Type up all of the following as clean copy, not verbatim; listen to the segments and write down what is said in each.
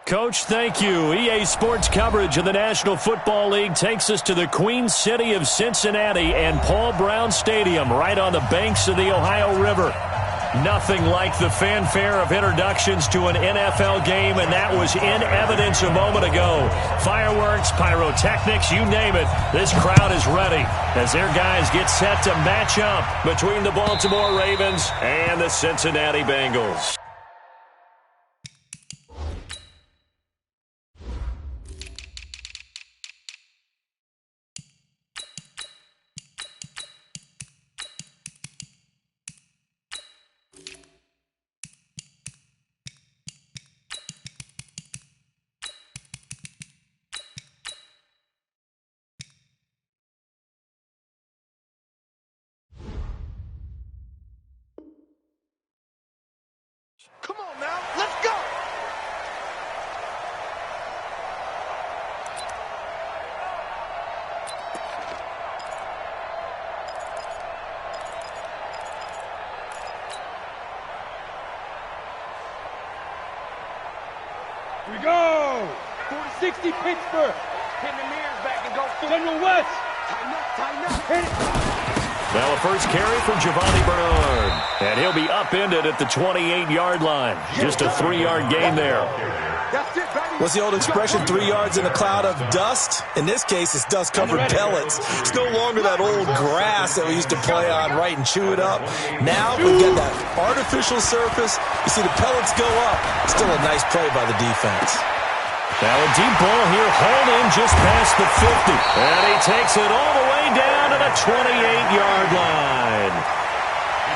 Coach, thank you. EA Sports coverage of the National Football League takes us to the Queen City of Cincinnati and Paul Brown Stadium right on the banks of the Ohio River. Nothing like the fanfare of introductions to an NFL game, and that was in evidence a moment ago. Fireworks, pyrotechnics, you name it. This crowd is ready as their guys get set to match up between the Baltimore Ravens and the Cincinnati Bengals. Come on now, let's go! Here we go! 40-60 Pittsburgh. Pin the mirrors back and go full. General West. Tighten up. Hit it. Now a first carry for Giovanni Bernard. And he'll be upended at the 28-yard line. Just a 3-yard gain there. What's the old expression, 3 yards in a cloud of dust? In this case, it's dust-covered pellets. It's no longer that old grass that we used to play on, right, and chew it up. Now we've got that artificial surface. You see the pellets go up. Still a nice play by the defense. Now a deep ball here, hauled in just past the 50. And he takes it all the way down to the 28-yard line.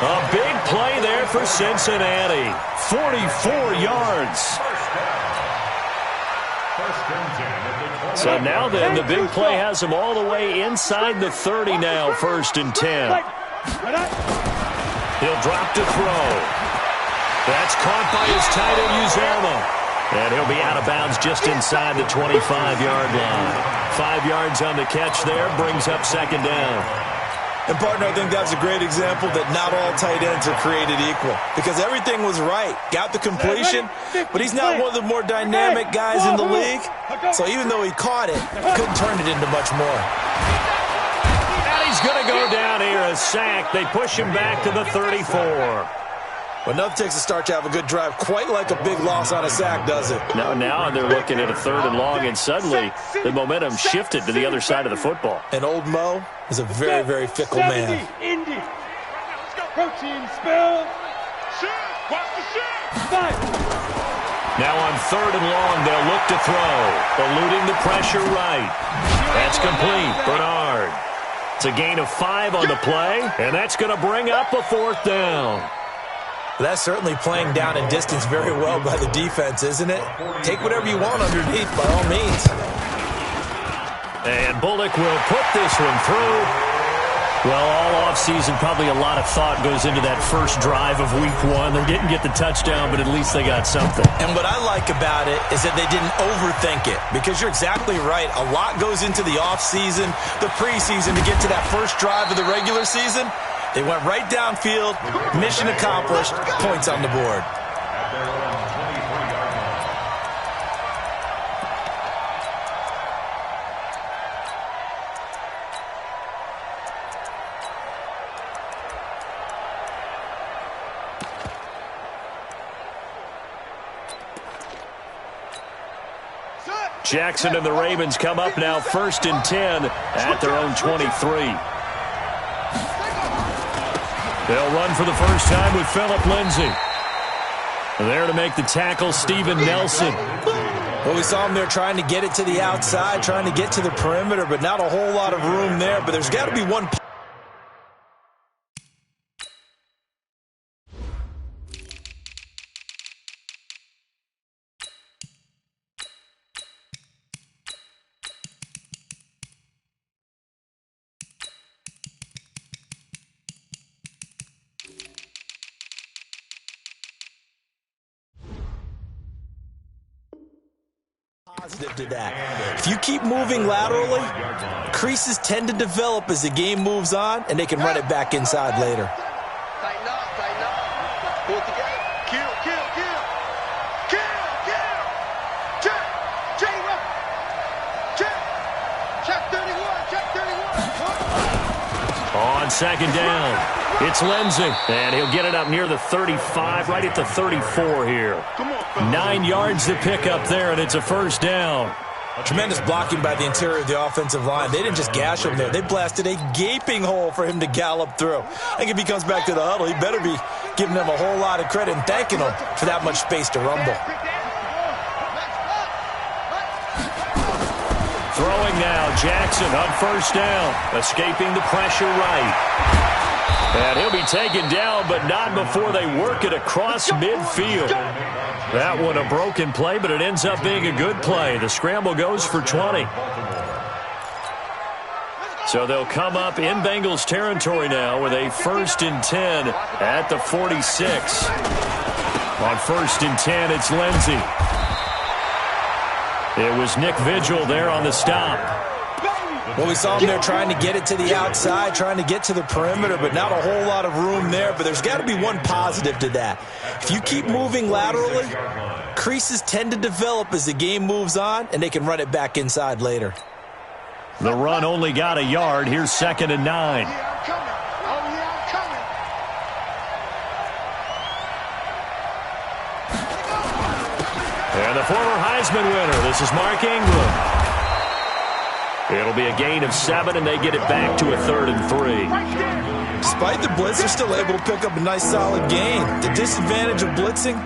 A big play there for Cincinnati. 44 yards. So now then, the big play has him all the way inside the 30 now, 1st and 10. He'll drop to throw. That's caught by his tight end, Uzama. And he'll be out of bounds just inside the 25-yard line. 5 yards on the catch there, brings up 2nd down. And, partner, I think that's a great example that not all tight ends are created equal. Because everything was right. Got the completion, but he's not one of the more dynamic guys in the league. So even though he caught it, couldn't turn it into much more. And he's going to go down here, a sack. They push him back to the 34. Well, enough takes a start to have a good drive, quite like a big loss on a sack, does it? Now they're looking at a 3rd and long, and suddenly the momentum shifted to the other side of the football. And old Mo is a very, very fickle man. Indy. Protein spill. Watch the shot. Now on 3rd and long, they'll look to throw. Eluding the pressure right. That's complete. Bernard. It's a gain of 5 on the play, and that's going to bring up a 4th down. That's certainly playing down and distance very well by the defense, isn't it? Take whatever you want underneath, by all means. And Bullock will put this one through. Well, all offseason, probably a lot of thought goes into that first drive of Week 1. They didn't get the touchdown, but at least they got something. And what I like about it is that they didn't overthink it, because you're exactly right. A lot goes into the offseason, the preseason, to get to that first drive of the regular season. They went right downfield, mission accomplished, points on the board. Jackson and the Ravens come up now 1st and 10 at their own 23. They'll run for the first time with Phillip Lindsay. There to make the tackle, Steven Nelson. Well, we saw him there trying to get it to the outside, trying to get to the perimeter, but not a whole lot of room there. But there's got to be one. Positive to that. If you keep moving laterally, creases tend to develop as the game moves on, and they can run it back inside later. Tighten up, tighten up. Pull it together. Kill, kill, kill. Kill, kill. On second down, it's Lindsey, and he'll get it up near the 35, right at the 34 here. 9 yards to pick up there, and it's a first down. Tremendous blocking by the interior of the offensive line. They didn't just gash him there. They blasted a gaping hole for him to gallop through. I think if he comes back to the huddle, he better be giving them a whole lot of credit and thanking them for that much space to rumble. Throwing now, Jackson on first down, escaping the pressure right. And he'll be taken down, but not before they work it across midfield. That one a broken play, but it ends up being a good play. The scramble goes for 20. So they'll come up in Bengals territory now with a 1st and 10 at the 46. On 1st and 10, it's Lindsey. It was Nick Vigil there on the stop. Well, we saw him there trying to get it to the outside, trying to get to the perimeter, but not a whole lot of room there. But there's got to be one positive to that. If you keep moving laterally, creases tend to develop as the game moves on, and they can run it back inside later. The run only got a yard. Here's 2nd and 9. And the former Heisman winner, this is Mark Ingram. It'll be a gain of 7, and they get it back to a 3rd and 3. Despite the blitz, they're still able to pick up a nice, solid gain. The disadvantage of blitzing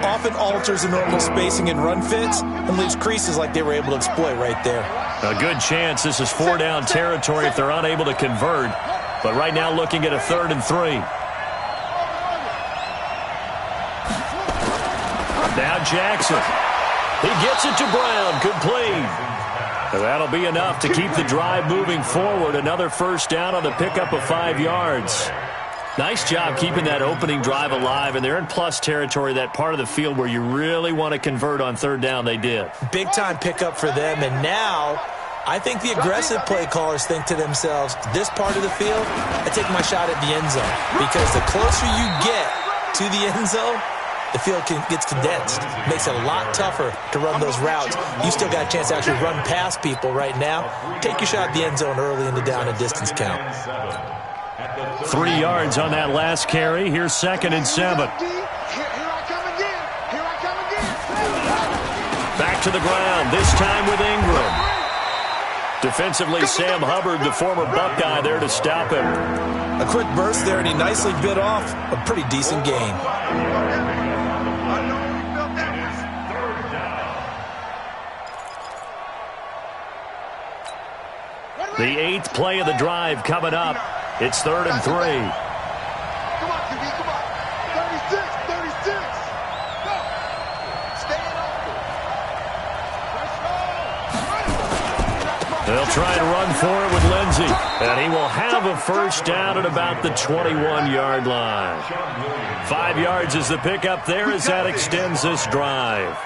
often alters the normal spacing and run fits and leaves creases like they were able to exploit right there. A good chance this is 4-down territory if they're unable to convert. But right now looking at a 3rd and 3. Now Jackson. He gets it to Brown. Complete. That'll be enough to keep the drive moving forward. Another first down on the pickup of 5 yards. Nice job keeping that opening drive alive, and they're in plus territory, that part of the field where you really want to convert on 3rd down. They did. Big-time pickup for them, and now I think the aggressive play callers think to themselves, this part of the field, I take my shot at the end zone, because the closer you get to the end zone, the field gets condensed. Makes it a lot tougher to run those routes. You still got a chance to actually run past people right now. Take your shot at the end zone early in the down and distance count. 3 yards on that last carry. Here's 2nd and 7. Back to the ground, this time with Ingram. Defensively, Sam Hubbard, the former Buckeye, there to stop him. A quick burst there, and he nicely bit off a pretty decent gain. The 8th play of the drive coming up. It's 3rd and 3. Come on, QB, come on. 36. Go. Stay open. They'll try and run for it with Lindsey. And he will have a first down at about the 21-yard line. 5 yards is the pickup there as that extends this drive.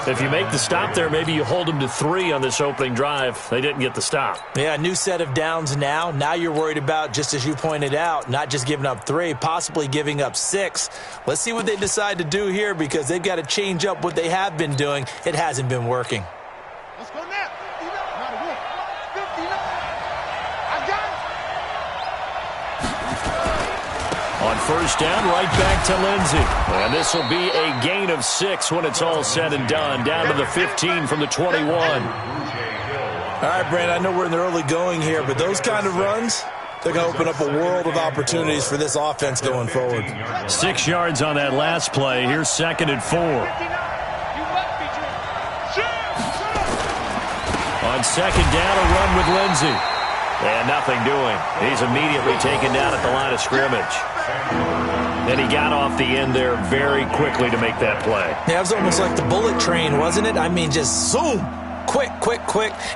If you make the stop there, maybe you hold them to 3 on this opening drive. They didn't get the stop. Yeah, new set of downs now. Now you're worried about, just as you pointed out, not just giving up 3, possibly giving up 6. Let's see what they decide to do here, because they've got to change up what they have been doing. It hasn't been working. Let's go now. 59. I got it. On first down, right back to Lindsey. And this will be a gain of 6 when it's all said and done. Down to the 15 from the 21. All right, Brand, I know we're in the early going here, but those kind of runs, they're going to open up a world of opportunities for this offense going forward. 6 yards on that last play. Here's 2nd and 4. On second down, a run with Lindsey. And nothing doing. He's immediately taken down at the line of scrimmage. And he got off the end there very quickly to make that play. Yeah, it was almost like the bullet train, wasn't it? I mean, just zoom. Quick.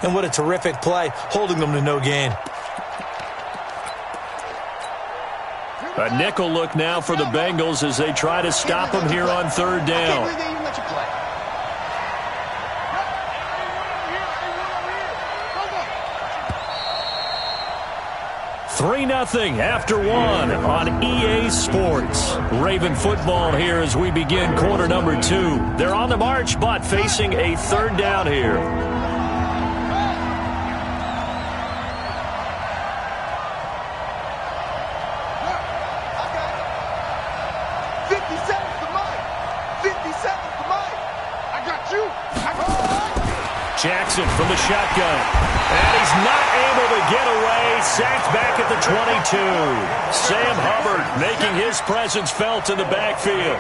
And what a terrific play, holding them to no gain. A nickel look now for the Bengals as they try to stop him here on 3rd down. 3-0 after 1 on EA Sports. Raven football here as we begin quarter number 2. They're on the march, but facing a 3rd down here. Jackson from the shotgun. And he's not able to get away. Sacked back at the 22. Sam Hubbard making his presence felt in the backfield.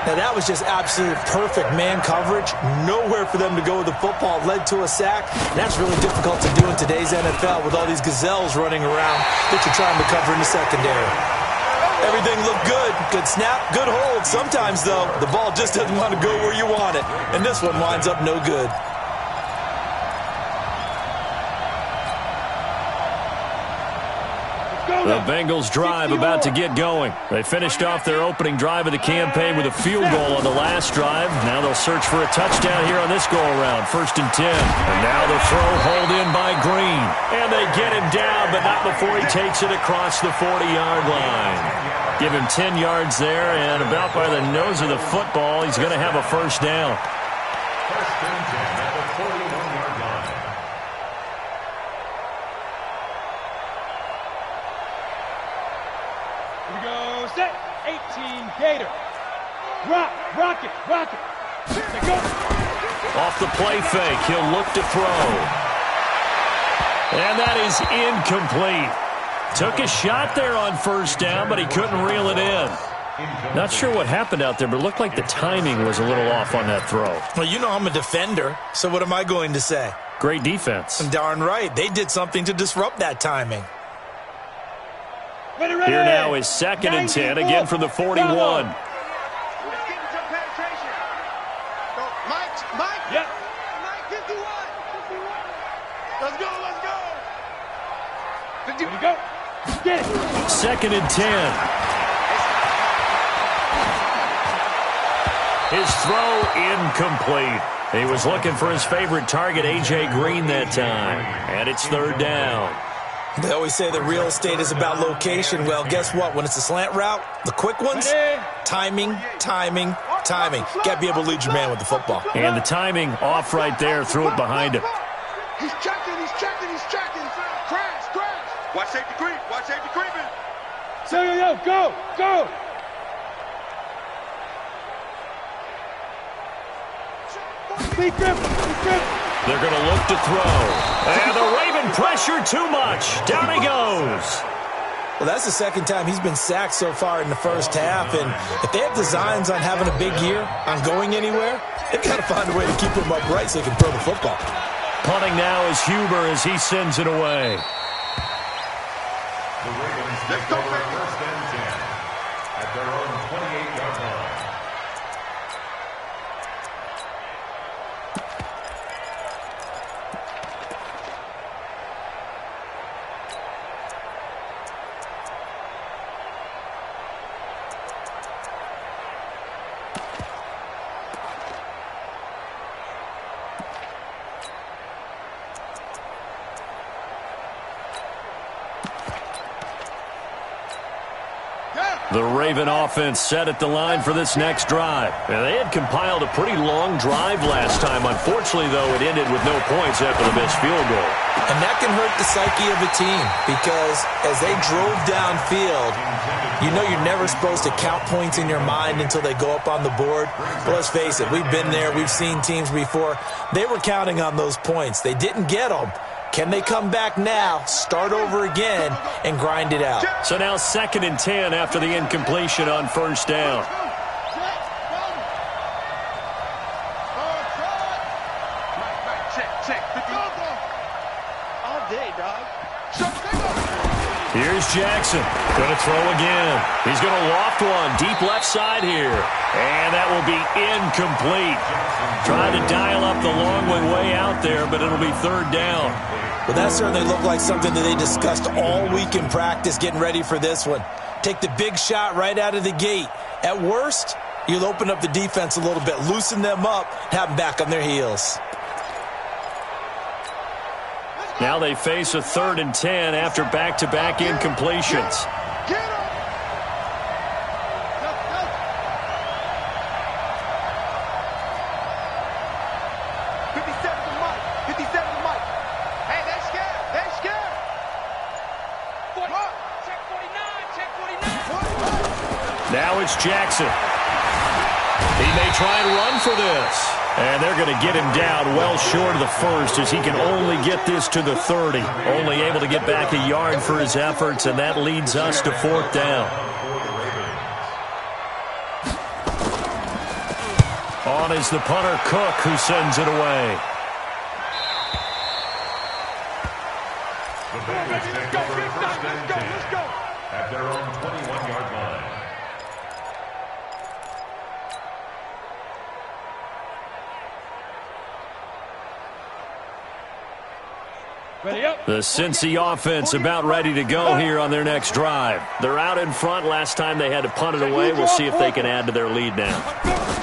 Now, that was just absolute perfect man coverage. Nowhere for them to go with the football. Led to a sack. And that's really difficult to do in today's NFL with all these gazelles running around that you're trying to cover in the secondary. Everything looked good. Good snap, good hold. Sometimes, though, the ball just doesn't want to go where you want it. And this one winds up no good. The Bengals drive about to get going. They finished off their opening drive of the campaign with a field goal on the last drive. Now they'll search for a touchdown here on this go-around. 1st and 10. And now the throw hauled in by Green. And they get him down, but not before he takes it across the 40-yard line. Give him 10 yards there, and about by the nose of the football, he's going to have a first down. First and 10 at the 41-yard line. Here we go, set, 18, Gator. Rock it. They go. Off the play fake, he'll look to throw. And that is incomplete. Took a shot there on first down, but he couldn't reel it in. Not sure what happened out there, but it looked like the timing was a little off on that throw. Well, you know I'm a defender, so what am I going to say? Great defense. Darn right. They did something to disrupt that timing. Ready. Here now is 2nd and 10, again from the 41. Mike. Yep. Mike, 51. Let's go. Here we go. Get it. 2nd and 10. His throw incomplete. He was looking for his favorite target, A.J. Green, that time. And it's 3rd down. They always say that real estate is about location. Well, guess what? When it's a slant route, the quick ones, timing. Got to be able to lead your man with the football. And the timing off right there. Threw it behind him. He's checking. Crash. Watch safety creeping. So, go. Be grip. They're going to look to throw. And the Raven pressure too much. Down he goes. Well, that's the second time he's been sacked so far in the first half. And if they have designs on having a big year, on going anywhere, they've got to find a way to keep him upright so they can throw the football. Punting now is Huber as he sends it away. The Ravens take over 1st and 10 at their own 28-yard line. The Raven offense set at the line for this next drive. Now, they had compiled a pretty long drive last time. Unfortunately, though, it ended with no points after the missed field goal. And that can hurt the psyche of a team because as they drove downfield, you know you're never supposed to count points in your mind until they go up on the board. But let's face it, we've been there. We've seen teams before. They were counting on those points. They didn't get them. Can they come back now, start over again, and grind it out? So now 2nd and 10 after the incompletion on first down. Check. All day, dog. Here's Jackson. Going to throw again. He's going to loft one deep left side here. And that will be incomplete. Trying to dial up the long way out there, but it'll be 3rd down. Well, that certainly looked like something that they discussed all week in practice getting ready for this one. Take the big shot right out of the gate. At worst, you'll open up the defense a little bit, loosen them up, have them back on their heels. Now they face a 3rd and 10 after back-to-back incompletions. Get him! 57 to Mike. 57 to Mike. Hey, they scared. 40. Check 49. Now it's Jackson. He may try and run for this. And they're going to get him down well short of the first as he can only get this to the 30. Only able to get back a yard for his efforts, and that leads us to 4th down. On is the punter, Cook, who sends it away. The Bengals take over 1st and 10 at their own 21-yard line. The Cincy offense about ready to go here on their next drive. They're out in front. Last time they had to punt it away. We'll see if they can add to their lead now.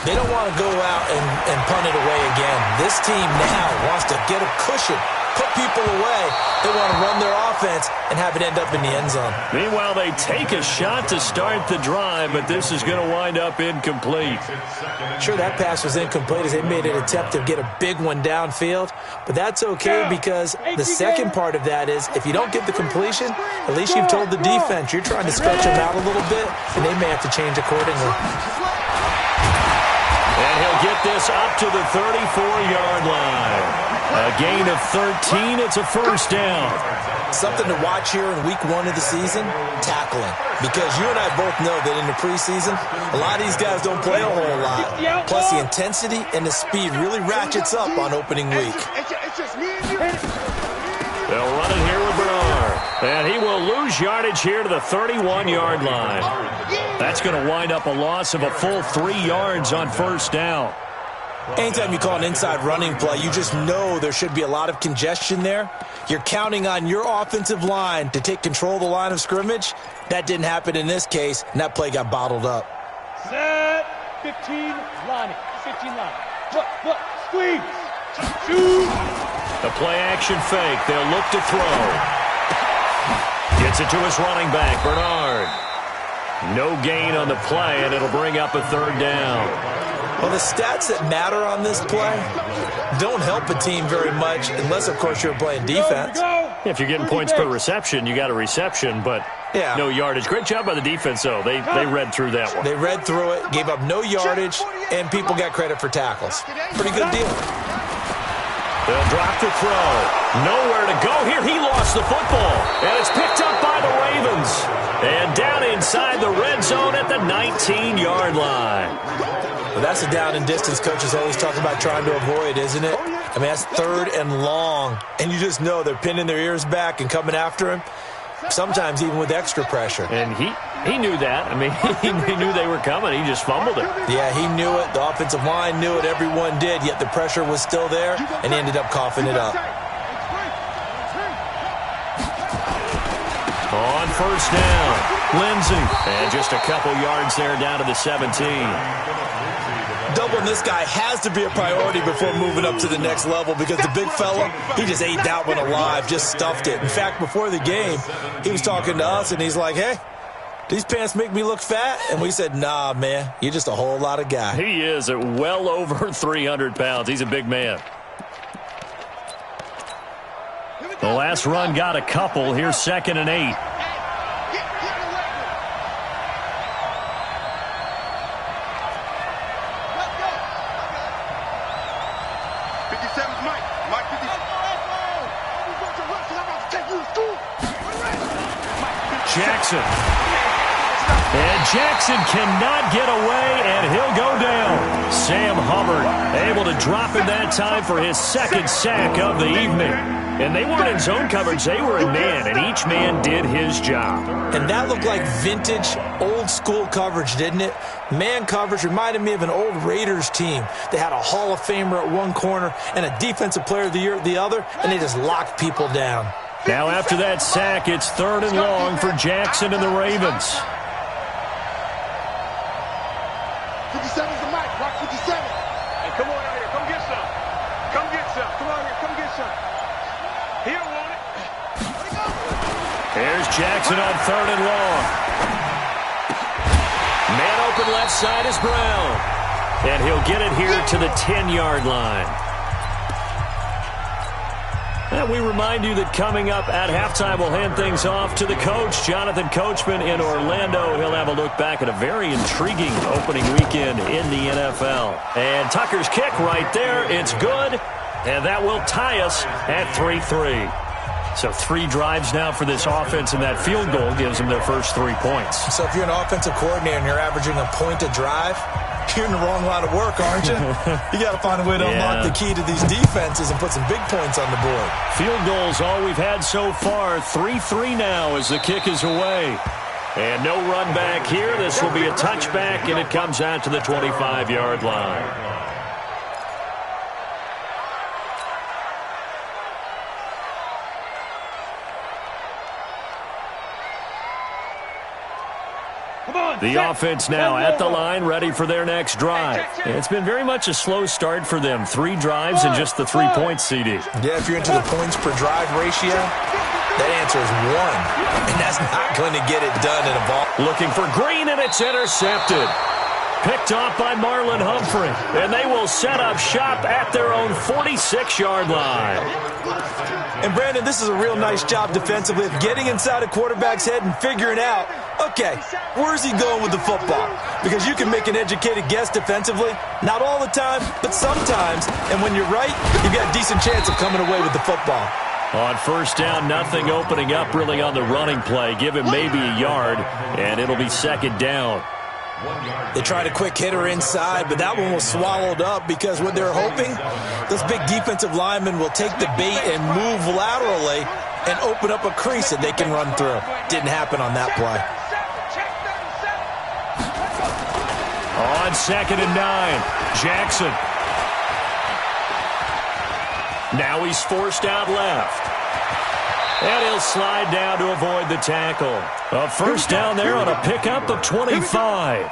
They don't want to go out and punt it away again. This team now wants to get a cushion, put people away. They want to run their offense and have it end up in the end zone. Meanwhile, they take a shot to start the drive, but this is going to wind up incomplete. Sure, that pass was incomplete as they made an attempt to get a big one downfield, but that's okay because the second part of that is if you don't get the completion, at least you've told the defense you're trying to stretch them out a little bit, and they may have to change accordingly. And he'll get this up to the 34-yard line. A gain of 13. It's a 1st down. Something to watch here in week 1 of the season, tackling. Because you and I both know that in the preseason, a lot of these guys don't play a whole lot. Plus, the intensity and the speed really ratchets up on opening week. They'll run it here with Bernard. And he will lose yardage here to the 31-yard line. That's going to wind up a loss of a full 3 yards on 1st down. Anytime you call an inside running play, you just know there should be a lot of congestion there. You're counting on your offensive line to take control of the line of scrimmage. That didn't happen in this case, and that play got bottled up. Set, 15, Lonnie. 15 line. Look, squeeze. Shoot. The play action fake. They'll look to throw. Gets it to his running back, Bernard. No gain on the play, and it'll bring up a 3rd down. Well, the stats that matter on this play don't help a team very much unless, of course, you're playing defense. If you're getting points per reception, you got a reception, but no yardage. Great job by the defense, though. They read through that one. They read through it, gave up no yardage, and people got credit for tackles. Pretty good deal. They'll drop the throw. Nowhere to go here. He lost the football, and it's picked up by the Ravens. And down inside the red zone at the 19-yard line. Well, that's a down and distance coaches always talk about trying to avoid, isn't it? I mean, that's 3rd and long, and you just know they're pinning their ears back and coming after him, sometimes even with extra pressure. And he knew that. I mean, he knew they were coming. He just fumbled it. Yeah, he knew it. The offensive line knew it. Everyone did, yet the pressure was still there, and he ended up coughing it up. On 1st down, Lindsey. And just a couple yards there down to the 17. Doubling this guy has to be a priority before moving up to the next level because the big fella, he just ate that one alive, just stuffed it. In fact, before the game, he was talking to us, and he's like, hey, these pants make me look fat? And we said, nah, man, you're just a whole lot of guy. He is at well over 300 pounds. He's a big man. The last run got a couple. Here's 2nd and 8. Jackson. And Jackson cannot get away, and he'll go down. Sam Hubbard able to drop in that time for his 2nd sack of the evening. And they weren't in zone coverage. They were in man, and each man did his job. And that looked like vintage, old-school coverage, didn't it? Man coverage reminded me of an old Raiders team. They had a Hall of Famer at one corner and a Defensive Player of the Year at the other, and they just locked people down. Now after that sack, it's 3rd and long for Jackson and the Ravens. 57's the mic, Rock 57. Hey, come on out here. Come get some. Come get some. Come on here. Come get some. He don't want it. Here's Jackson on 3rd and long. Man open left side is Brown. And he'll get it here to the 10-yard line. And we remind you that coming up at halftime, we'll hand things off to the coach, Jonathan Coachman in Orlando. He'll have a look back at a very intriguing opening weekend in the NFL. And Tucker's kick right there. It's good. And that will tie us at 3-3. So 3 drives now for this offense, and that field goal gives them their first 3 points. So if you're an offensive coordinator and you're averaging a point a drive, you're in the wrong line of work, aren't you? You got to find a way to unlock the key to these defenses and put some big points on the board. Field goals, all we've had so far. 3-3 now as the kick is away. And no run back here. This will be a touchback, and it comes out to the 25-yard line. The offense now at the line, ready for their next drive. It's been very much a slow start for them. 3 drives and just the 3 points, CD. Yeah, if you're into the points per drive ratio, that answer is 1. And that's not going to get it done in a ball. Looking for Green, and it's intercepted. Picked off by Marlon Humphrey. And they will set up shop at their own 46-yard line. And, Brandon, this is a real nice job defensively of getting inside a quarterback's head and figuring out, okay, where's he going with the football? Because you can make an educated guess defensively. Not all the time, but sometimes. And when you're right, you've got a decent chance of coming away with the football. On first down, nothing opening up really on the running play. Give him maybe a yard, and it'll be second down. They tried a quick hitter inside, but that one was swallowed up because what they're hoping, those big defensive linemen will take the bait and move laterally and open up a crease that they can run through. Didn't happen on that play. On 2nd and 9, Jackson. Now he's forced out left. And he'll slide down to avoid the tackle. A first down there on a pickup of 25.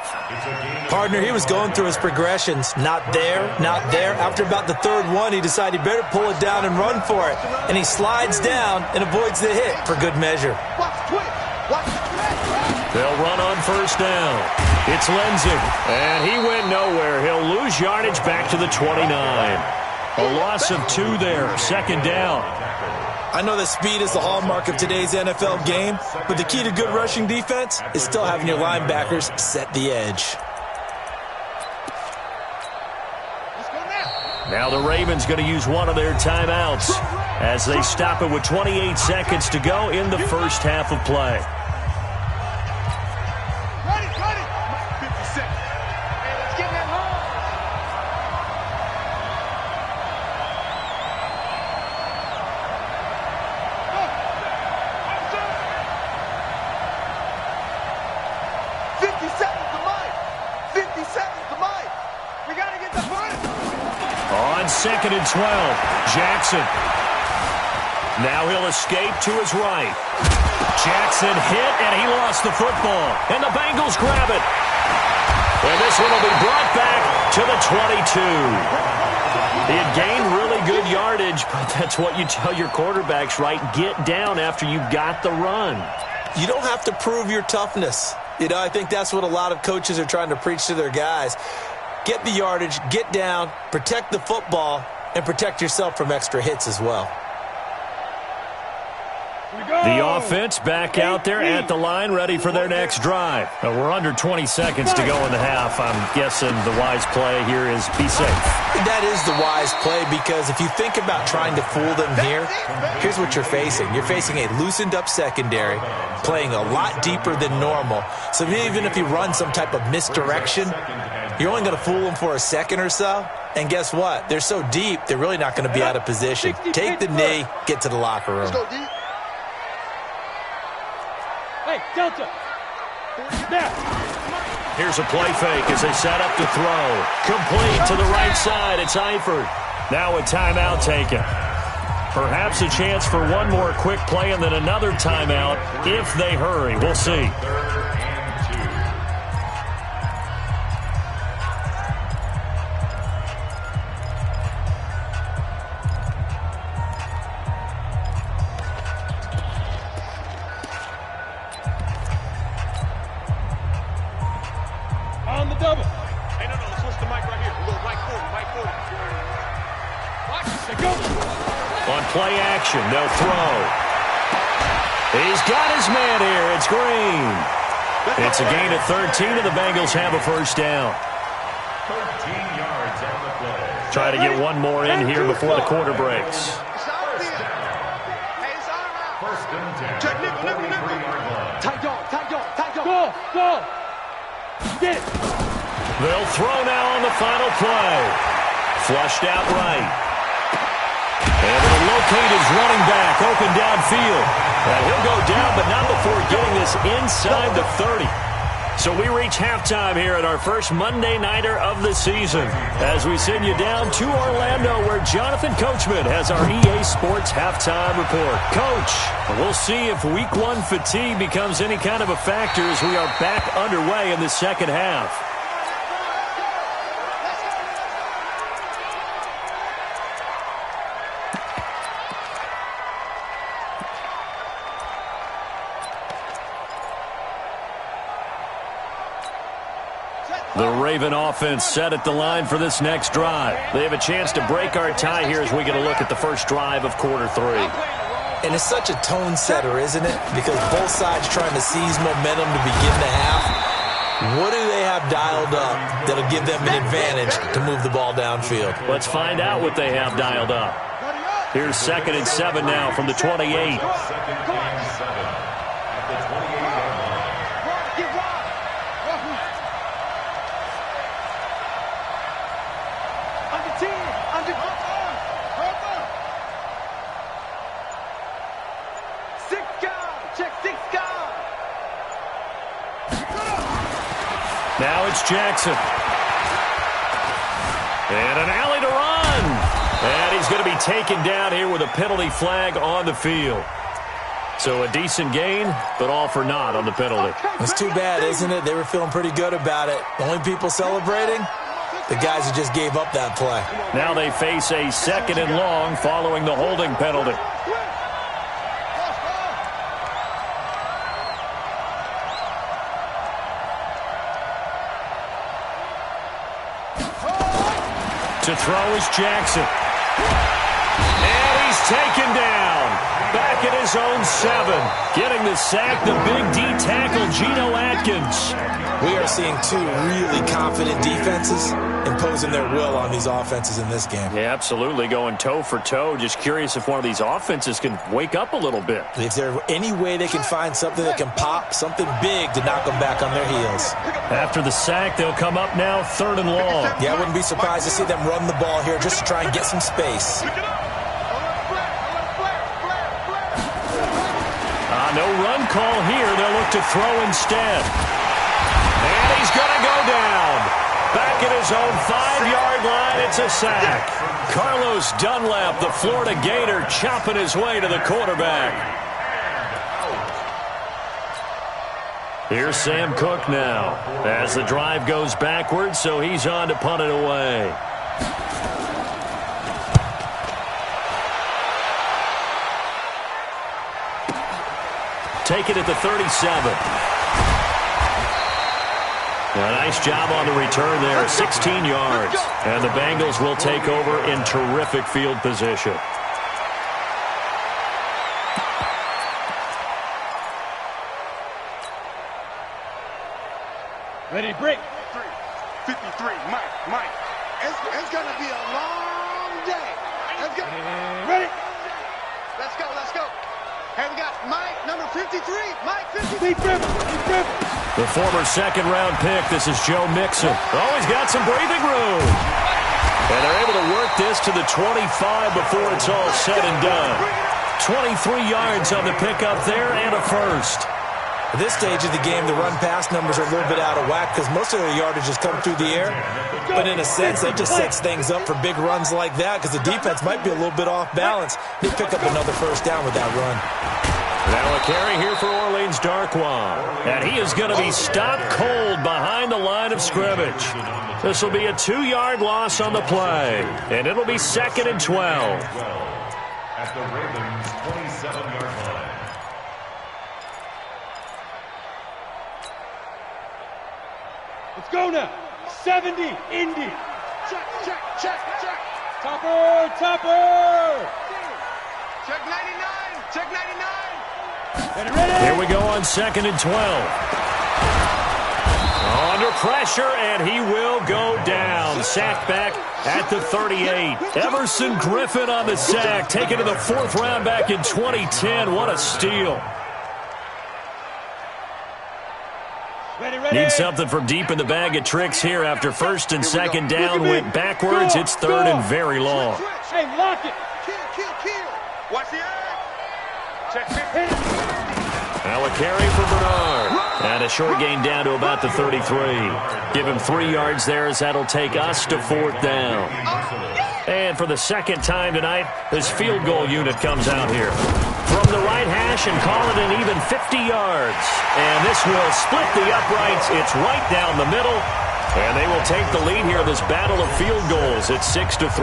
Partner, he was going through his progressions. Not there, not there. After about the 3rd one, he decided he better pull it down and run for it. And he slides down and avoids the hit for good measure. They'll run on first down. It's Lindsey. And he went nowhere. He'll lose yardage back to the 29. A loss of 2 there. 2nd down. I know that speed is the hallmark of today's NFL game, but the key to good rushing defense is still having your linebackers set the edge. Now the Ravens going to use one of their timeouts as they stop it with 28 seconds to go in the first half of play. On 2nd and 12, Jackson. Now he'll escape to his right. Jackson hit, and he lost the football. And the Bengals grab it. And this one will be brought back to the 22. He had gained really good yardage, but that's what you tell your quarterbacks, right? Get down after you got the run. You don't have to prove your toughness. You know, I think that's what a lot of coaches are trying to preach to their guys. Get the yardage, get down, protect the football, and protect yourself from extra hits as well. The offense back out there at the line, ready for their next drive. We're under 20 seconds to go in the half. I'm guessing the wise play here is be safe. That is the wise play, because if you think about trying to fool them here, here's what you're facing. You're facing a loosened up secondary, playing a lot deeper than normal. So even if you run some type of misdirection, you're only going to fool them for a second or so. And guess what? They're so deep, they're really not going to be out of position. Take the knee, get to the locker room. Hey, Delta. Here's a play fake as they set up to throw. Complete to the right side. It's Eifert. Now a timeout taken. Perhaps a chance for one more quick play and then another timeout if they hurry. We'll see. On the double. Hey, no, switch the mic right here. A little right corner. They go. On play action. They'll throw. He's got his man here. It's Green. It's a gain of 13, and the Bengals have a first down. 13 yards on the play. Try to get one more in here before the quarter breaks. First and 10. Check, 43-yard line. Tight dog. Go. Get it. They'll throw now on the final play. Flushed out right. And it'll locate his running back open downfield. And he'll go down, but not before getting this inside the 30. So we reach halftime here at our first Monday Nighter of the season as we send you down to Orlando where Jonathan Coachman has our EA Sports halftime report. Coach, we'll see if Week 1 fatigue becomes any kind of a factor as we are back underway in the second half. The Raven offense set at the line for this next drive. They have a chance to break our tie here as we get a look at the first drive of quarter 3. And it's such a tone setter, isn't it? Because both sides trying to seize momentum to begin the half. What do they have dialed up that'll give them an advantage to move the ball downfield? Let's find out what they have dialed up. Here's 2nd and 7 now from the 28. 2nd and 7 at the 28-yard line. Now it's Jackson. And an alley to run. And he's going to be taken down here with a penalty flag on the field. So a decent gain, but all for naught on the penalty. It's too bad, isn't it? They were feeling pretty good about it. The only people celebrating, the guys who just gave up that play. Now they face a 2nd and long following the holding penalty. To throw is Jackson. And he's taken down. Back at his own 7. Getting the sack, the big D tackle, Geno Atkins. We are seeing two really confident defenses imposing their will on these offenses in this game. Yeah, absolutely. Going toe for toe. Just curious if one of these offenses can wake up a little bit. If there's any way they can find something that can pop, something big to knock them back on their heels. After the sack, they'll come up now 3rd and long. Yeah, I wouldn't be surprised to see them run the ball here just to try and get some space. No run call here. They'll look to throw instead. And he's going to go down. Back at his own 5-yard line, it's a sack. Carlos Dunlap, the Florida Gator, chopping his way to the quarterback. Here's Sam Cook now as the drive goes backwards, so he's on to punt it away. Take it at the 37. A nice job on the return there, 16 yards. And the Bengals will take over in terrific field position. Ready, break. 53, Mike. It's going to be a long day. Let's go. Ready. Let's go. Hey, we got Mike, number 53. Mike, 53. Deep dribble. The former second-round pick, this is Joe Mixon. Oh, he's got some breathing room. And they're able to work this to the 25 before it's all said and done. 23 yards on the pickup there and a first. At this stage of the game, the run-pass numbers are a little bit out of whack because most of their yardage has come through the air. But in a sense, that just sets things up for big runs like that because the defense might be a little bit off balance. They pick up another first down with that run. Now a carry here for Orleans Darkwa. And he is going to be stopped cold behind the line of scrimmage. This will be a 2-yard loss on the play. And it'll be 2nd and 12. At the Ravens' 27-yard line. Let's go now. 70, Indy. Check. Topper. Check 99. Check 99. Here we go on 2nd and 12. Under pressure, and he will go down. Sacked back at the 38. Everson Griffin on the sack, taken to the 4th round back in 2010. What a steal. Need something from deep in the bag of tricks here after 1st and 2nd down went backwards. It's 3rd and very long. Hey, lock it. Kill. Watch the eye. Check 50. Now a carry for Bernard. And a short gain down to about the 33. Give him 3 yards there as that'll take us to 4th down. And for the 2nd time tonight, this field goal unit comes out here. From the right hash and call it an even 50 yards. And this will split the uprights. It's right down the middle. And they will take the lead here in this battle of field goals. It's 6-3.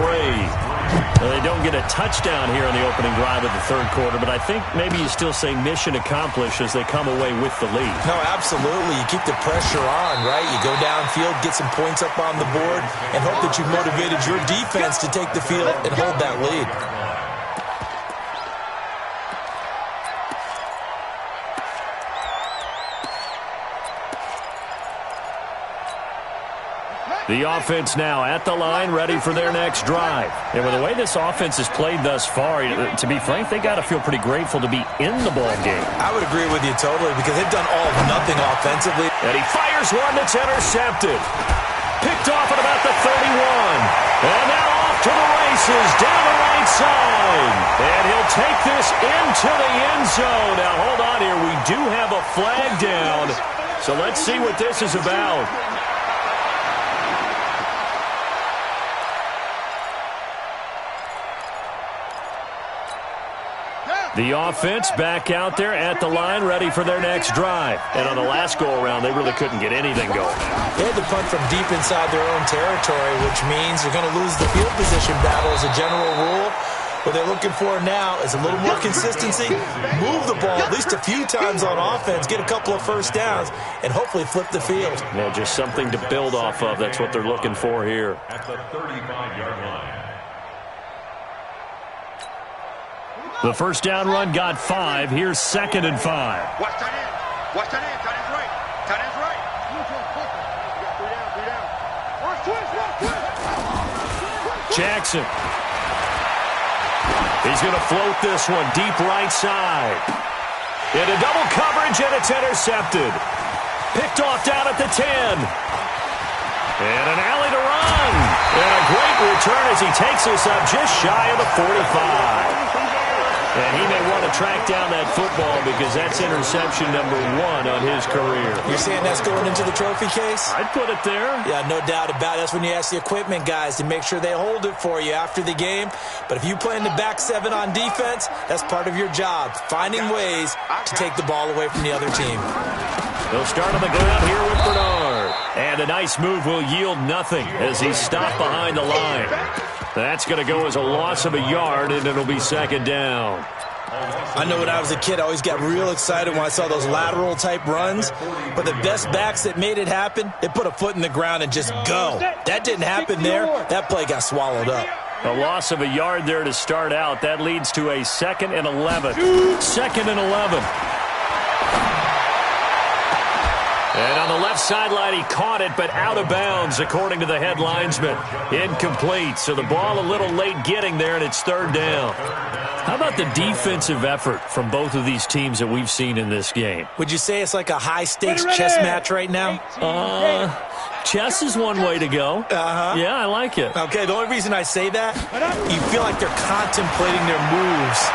Well, they don't get a touchdown here in the opening drive of the 3rd quarter, but I think maybe you still say mission accomplished as they come away with the lead. No, absolutely. You keep the pressure on, right? You go downfield, get some points up on the board, and hope that you've motivated your defense to take the field and hold that lead. The offense now at the line, ready for their next drive. And with the way this offense has played thus far, to be frank, they got to feel pretty grateful to be in the ball game. I would agree with you totally because they've done all or nothing offensively. And he fires one that's intercepted. Picked off at about the 31. And now off to the races, down the right side. And he'll take this into the end zone. Now, hold on here. We do have a flag down. So let's see what this is about. The offense back out there at the line, ready for their next drive. And on the last go-around, they really couldn't get anything going. They had to punt from deep inside their own territory, which means they're going to lose the field position battle as a general rule. What they're looking for now is a little more consistency, move the ball at least a few times on offense, get a couple of first downs, and hopefully flip the field. Yeah, just something to build off of. That's what they're looking for here. At the 35-yard line. The first down run got 5. Here's 2nd and 5. Watch tight end. Watch tight end. Tight end's right. Tight end's right. Jackson. He's going to float this one deep right side. Into double coverage, and it's intercepted. Picked off down at the 10. And an alley to run. And a great return as he takes us up just shy of the 45. And he may want to track down that football because that's interception number 1 on his career. You're saying that's going into the trophy case? I'd put it there. Yeah, no doubt about it. That's when you ask the equipment guys to make sure they hold it for you after the game. But if you play in the back 7 on defense, that's part of your job, finding ways to take the ball away from the other team. They'll start on the ground here with Bernard. And a nice move will yield nothing as he's stopped behind the line. That's going to go as a loss of a yard, and it'll be 2nd down. I know when I was a kid, I always got real excited when I saw those lateral-type runs. But the best backs that made it happen, they put a foot in the ground and just go. That didn't happen there. That play got swallowed up. A loss of a yard there to start out. That leads to a 2nd and 11. 2nd and 11. And on the left sideline, he caught it, but out of bounds, according to the head linesman. Incomplete, so the ball a little late getting there, and it's 3rd down. How about the defensive effort from both of these teams that we've seen in this game? Would you say it's like a high-stakes chess match right now? Chess is one way to go. Yeah, I like it. Okay, the only reason I say that, you feel like they're contemplating their moves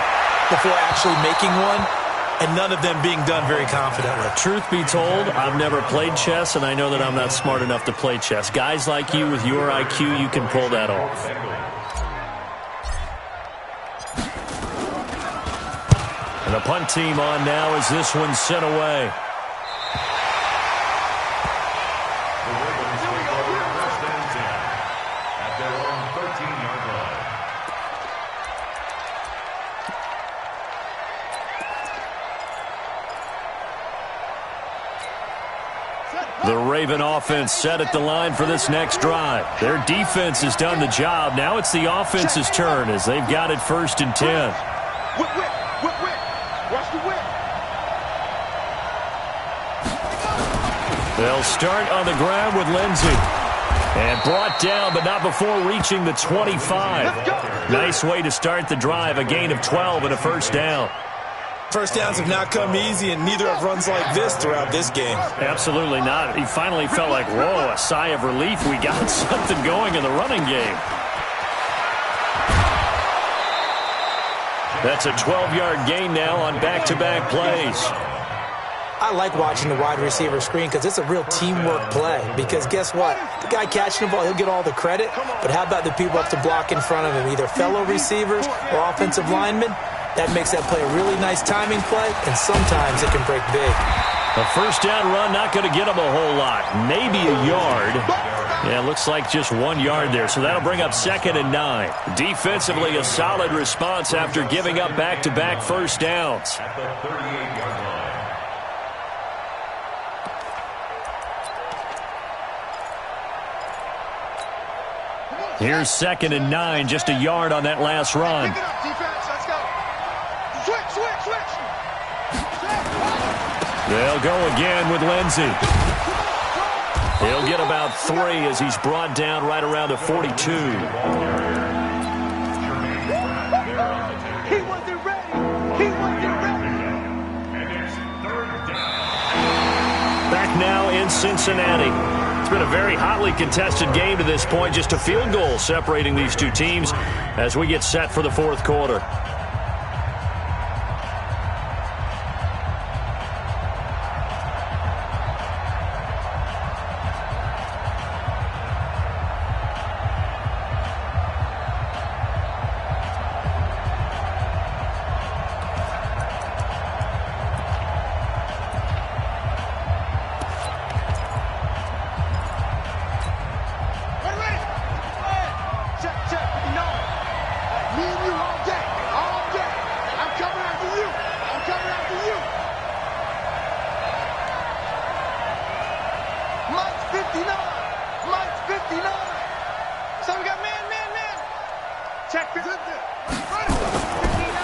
before actually making one. And none of them being done very confidently. Truth be told, I've never played chess, and I know that I'm not smart enough to play chess. Guys like you with your IQ, you can pull that off. And the punt team on now as this one's sent away. At their own 13-yard line. The Raven offense set at the line for this next drive. Their defense has done the job. Now it's the offense's turn as they've got it 1st and 10. Whip, whip, whip, whip. Watch the whip. They'll start on the ground with Lindsey. And brought down, but not before reaching the 25. Nice way to start the drive, a gain of 12 and a first down. First downs have not come easy, and neither have runs like this throughout this game. Absolutely not. He finally felt like, whoa, a sigh of relief. We got something going in the running game. That's a 12-yard gain now on back-to-back plays. I like watching the wide receiver screen because it's a real teamwork play. Because guess what? The guy catching the ball, he'll get all the credit. But how about the people up to block in front of him, either fellow receivers or offensive linemen? That makes that play a really nice timing play, and sometimes it can break big. A first down run, not going to get him a whole lot. Maybe a yard. Yeah, looks like just 1 yard there, so that'll bring up 2nd and 9. Defensively, a solid response after giving up back-to-back first downs. At the 38-yard line. Here's 2nd and 9, just a yard on that last run. Pick it up, defense. Let's go. Switch, switch, switch. They'll go again with Lindsey. He'll get about 3 as he's brought down right around the 42. He wasn't ready. He wasn't ready. And it's 3rd down. Back now in Cincinnati. It's been a very hotly contested game to this point. Just a field goal separating these two teams as we get set for the fourth quarter.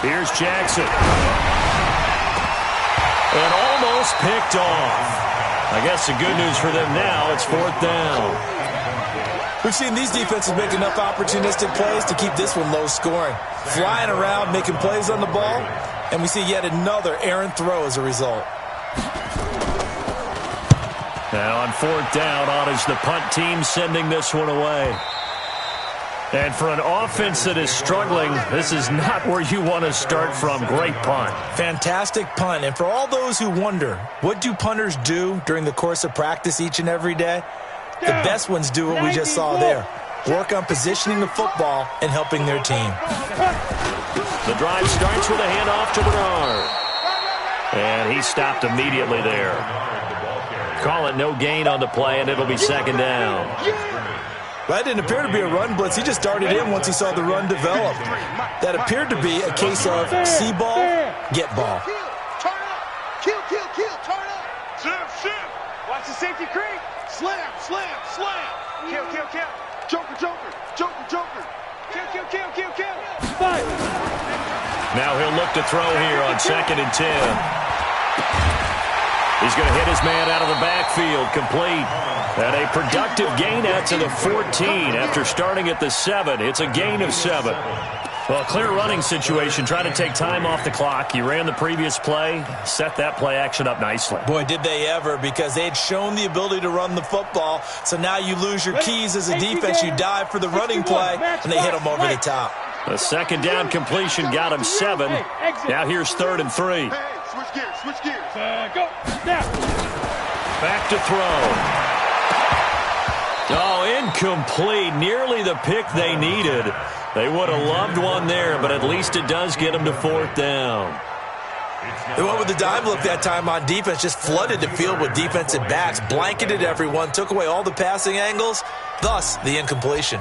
Here's Jackson. And almost picked off. I guess the good news for them now, it's 4th down. We've seen these defenses make enough opportunistic plays to keep this one low scoring. Flying around, making plays on the ball, and we see yet another errant throw as a result. Now on 4th down, on is the punt team sending this one away. And for an offense that is struggling, this is not where you want to start from. Great punt. Fantastic punt. And for all those who wonder, what do punters do during the course of practice each and every day? The best ones do what we just saw there. Work on positioning the football and helping their team. The drive starts with a handoff to Bernard. And he stopped immediately there. Call it no gain on the play, and it'll be 2nd down. That didn't appear to be a run blitz. He just darted in once he saw the run develop. That appeared to be a case of see ball, get ball. Turn up. Kill, kill, kill. Turn up. Shift. Watch the safety creep. Slam. Kill, kill, kill. Joker. Kill. Fight. Now he'll look to throw here on 2nd and 10. He's going to hit his man out of the backfield, complete. And a productive gain out to the 14 after starting at the 7. It's a gain of 7. Well, clear running situation, trying to take time off the clock. He ran the previous play, set that play action up nicely. Boy, did they ever, because they had shown the ability to run the football. So now you lose your keys as a defense. You dive for the running play, and they hit him over the top. The 2nd down completion got him 7. Now here's 3rd and 3. Hey, switch gears. Go. Now. Back to throw. Oh, incomplete. Nearly the pick they needed. They would have loved one there, but at least it does get them to 4th down. They went with the dime look that time on defense, just flooded the field with defensive backs, blanketed everyone, took away all the passing angles, thus the incompletion.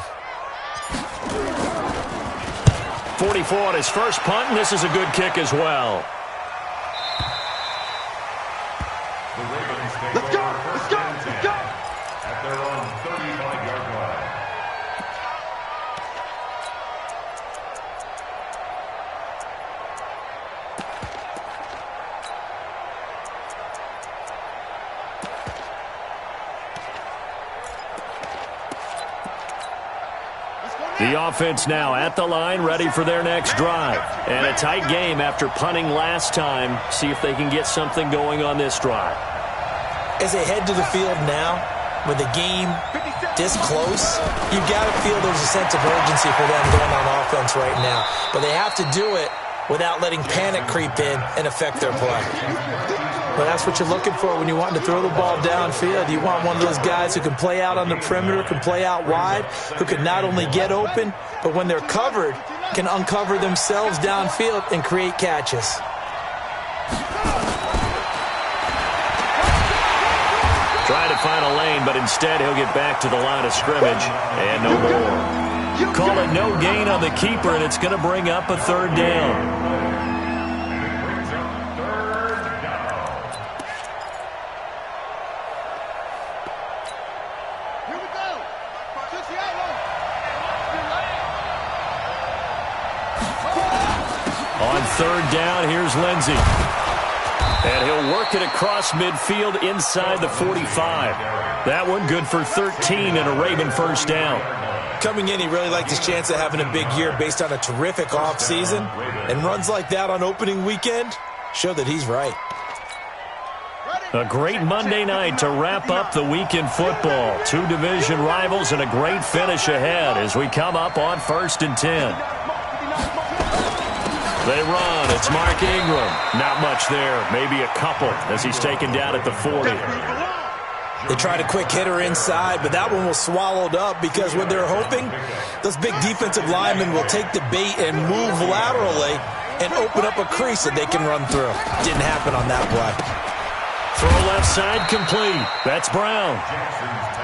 44 on his first punt, and this is a good kick as well. Let's go. At their own 35-yard line. The offense now at the line, ready for their next drive. And a tight game after punting last time. See if they can get something going on this drive. As they head to the field now, with the game this close, you've got to feel there's a sense of urgency for them going on offense right now. But they have to do it without letting panic creep in and affect their play. But that's what you're looking for when you want to throw the ball downfield. You want one of those guys who can play out on the perimeter, can play out wide, who can not only get open, but when they're covered, can uncover themselves downfield and create catches. Trying to find a lane, but instead he'll get back to the line of scrimmage, and no more. Call it no gain on the keeper, and it's going to bring up a third down. On third down, here's Lindsey. And he'll work it across midfield inside the 45. That one good for 13 and a Raven first down. Coming in, he really liked his chance of having a big year based on a terrific offseason. And runs like that on opening weekend show that he's right. A great Monday night to wrap up the week in football. Two division rivals and a great finish ahead as we come up on 1st and 10. They run. It's Mark Ingram. Not much there. Maybe a couple as he's taken down at the 40. They tried a quick hitter inside, but that one was swallowed up because what they're hoping, those big defensive linemen will take the bait and move laterally and open up a crease that they can run through. Didn't happen on that play. Throw left side complete. That's Brown.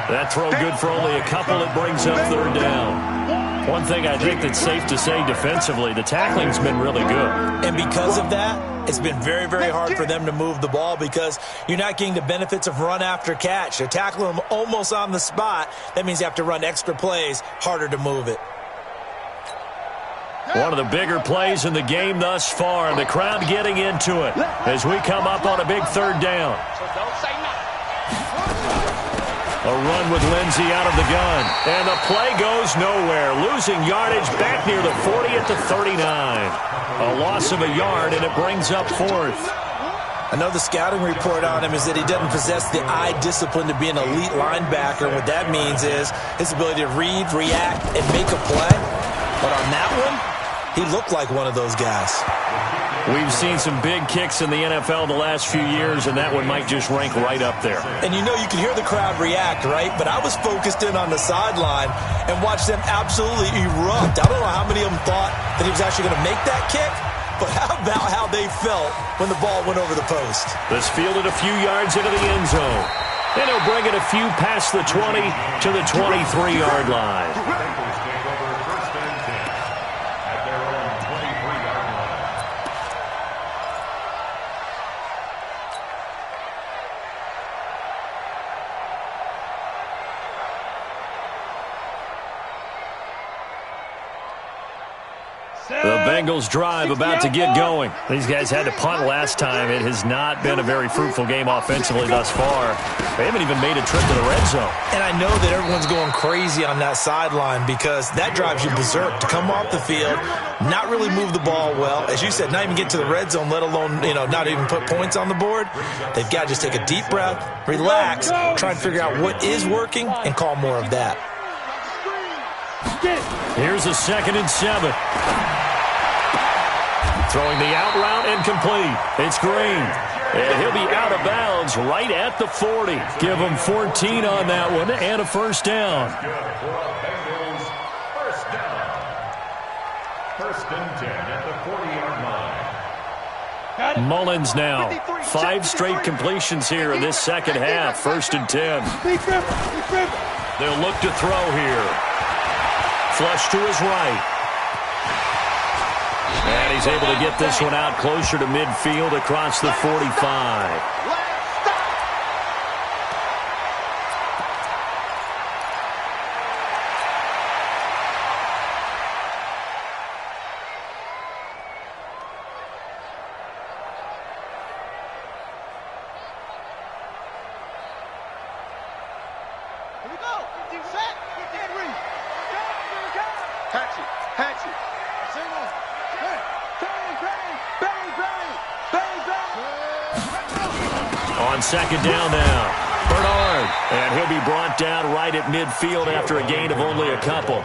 That throw good for only a couple. It brings up third down. One thing I think that's safe to say defensively, the tackling's been really good. And because of that, it's been very, very hard for them to move the ball because you're not getting the benefits of run after catch. They're tackling them almost on the spot. That means you have to run extra plays, harder to move it. One of the bigger plays in the game thus far. The crowd getting into it as we come up on a big third down. A run with Lindsey out of the gun. And the play goes nowhere. Losing yardage back near the 40 at the 39. A loss of a yard, and it brings up fourth. I know the scouting report on him is that he doesn't possess the eye discipline to be an elite linebacker. And what that means is his ability to read, react, and make a play. But on that one, he looked like one of those guys. We've seen some big kicks in the NFL the last few years, and that one might just rank right up there. And you know you can hear the crowd react, right? But I was focused in on the sideline and watched them absolutely erupt. I don't know how many of them thought that he was actually going to make that kick, but how about how they felt when the ball went over the post? This fielded a few yards into the end zone. And he'll bring it a few past the 20 to the 23-yard line. The Bengals drive about to get going. These guys had to punt last time. It has not been a very fruitful game offensively thus far. They haven't even made a trip to the red zone. And I know that everyone's going crazy on that sideline because that drives you berserk to come off the field, not really move the ball well. As you said, not even get to the red zone, let alone, not even put points on the board. They've got to just take a deep breath, relax, try and figure out what is working, and call more of that. Here's a 2nd and 7. Throwing the out route and complete. It's Green. And he'll be out of bounds right at the 40. Give him 14 on that one and a first down. Bengals first down. 1st and 10 at the 40-yard line. Mullins now. 5 straight completions here in this second half. 1st and 10. They'll look to throw here. Flush to his right. And he's able to get this one out closer to midfield across the 45. on second down now. Bernard, and he'll be brought down right at midfield after a gain of only a couple.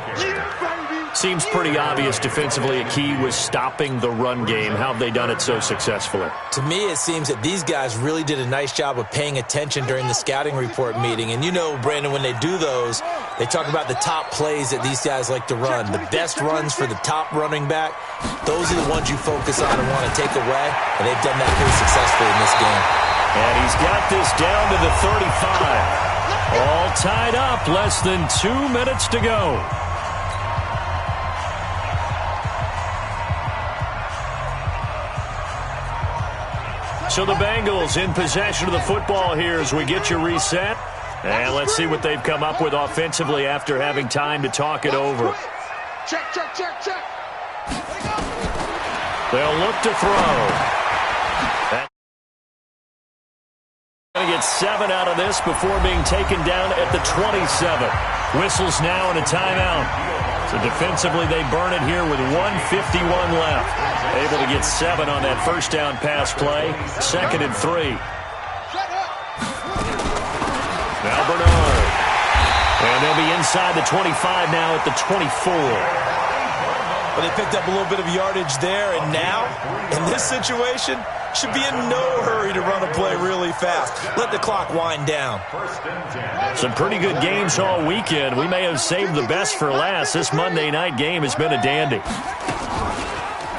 Seems pretty obvious defensively a key was stopping the run game. How have they done it so successfully? To me, it seems that these guys really did a nice job of paying attention during the scouting report meeting. And you know, Brandon, when they do those, they talk about the top plays that these guys like to run. The best runs for the top running back, those are the ones you focus on and want to take away. And they've done that pretty successfully in this game. And he's got this down to the 35. All tied up, less than 2 minutes to go. So the Bengals in possession of the football here as we get you reset. And let's see what they've come up with offensively after having time to talk it over. Check. They'll look to throw. Going to get 7 out of this before being taken down at the 27. Whistles now and a timeout. So defensively they burn it here with 1:51 left. Able to get 7 on that first down pass play. 2nd and 3. Now Bernard. And they'll be inside the 25 now at the 24. But they picked up a little bit of yardage there, and now, in this situation, should be in no hurry to run a play really fast. Let the clock wind down. Some pretty good games all weekend. We may have saved the best for last. This Monday night game has been a dandy.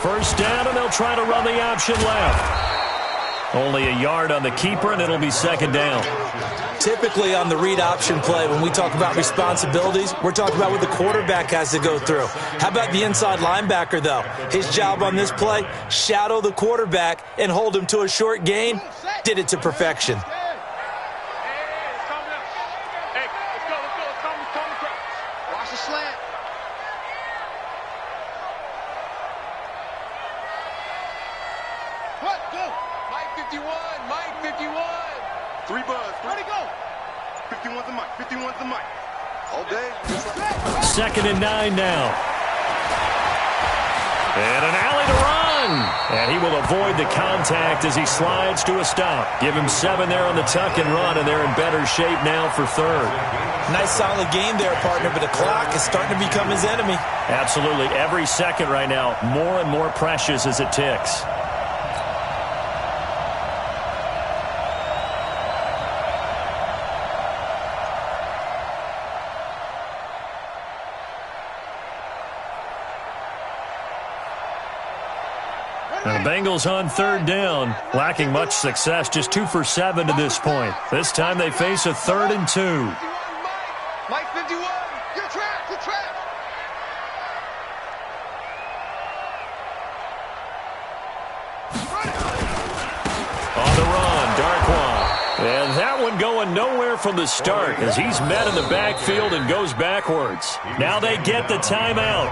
First down, and they'll try to run the option left. Only a yard on the keeper, and it'll be 2nd down. Typically on the read option play, when we talk about responsibilities, we're talking about what the quarterback has to go through. How about the inside linebacker, though? His job on this play, shadow the quarterback and hold him to a short gain. Did it to perfection. Watch the slant. What? Go. Mike 51. 3 buzz. Ready, go. 51's the mic. 51's the mic. All day. 2nd and 9 now. And an alley to run. And he will avoid the contact as he slides to a stop. Give him 7 there on the tuck and run, and they're in better shape now for 3rd. Nice solid game there, partner, but the clock is starting to become his enemy. Absolutely. Every second right now, more and more precious as it ticks. The Bengals on 3rd down, lacking much success, just 2 for 7 to this point. This time they face a 3rd and 2. Mike 51. Good track. On the run, Darkwa. And that one going nowhere from the start as he's met in the backfield and goes backwards. Now they get the timeout.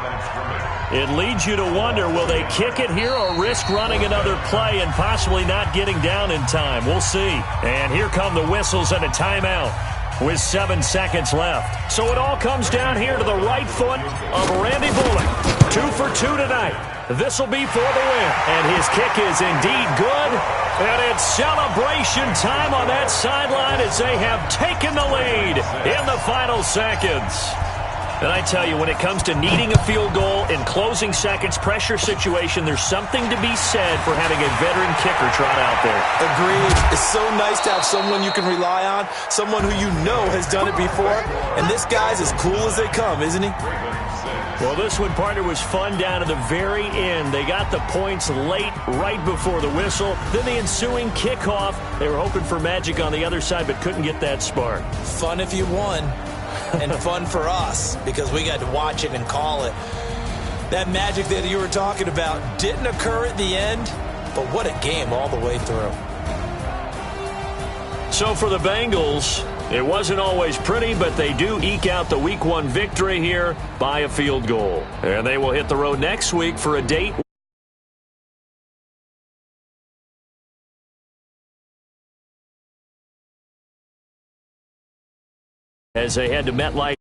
It leads you to wonder, will they kick it here or risk running another play and possibly not getting down in time? We'll see. And here come the whistles and a timeout with 7 seconds left. So it all comes down here to the right foot of Randy Bullock. 2 for 2 tonight. This will be for the win. And his kick is indeed good. And it's celebration time on that sideline as they have taken the lead in the final seconds. And I tell you, when it comes to needing a field goal in closing seconds, pressure situation, there's something to be said for having a veteran kicker trot out there. Agreed. It's so nice to have someone you can rely on, someone who you know has done it before. And this guy's as cool as they come, isn't he? Well, this one, partner, was fun down to the very end. They got the points late, right before the whistle. Then the ensuing kickoff. They were hoping for magic on the other side, but couldn't get that spark. Fun if you won. And fun for us because we got to watch it and call it. That magic that you were talking about didn't occur at the end, but what a game all the way through. So for the Bengals, it wasn't always pretty, but they do eke out the Week 1 victory here by a field goal. And they will hit the road next week for a date as they head to MetLife.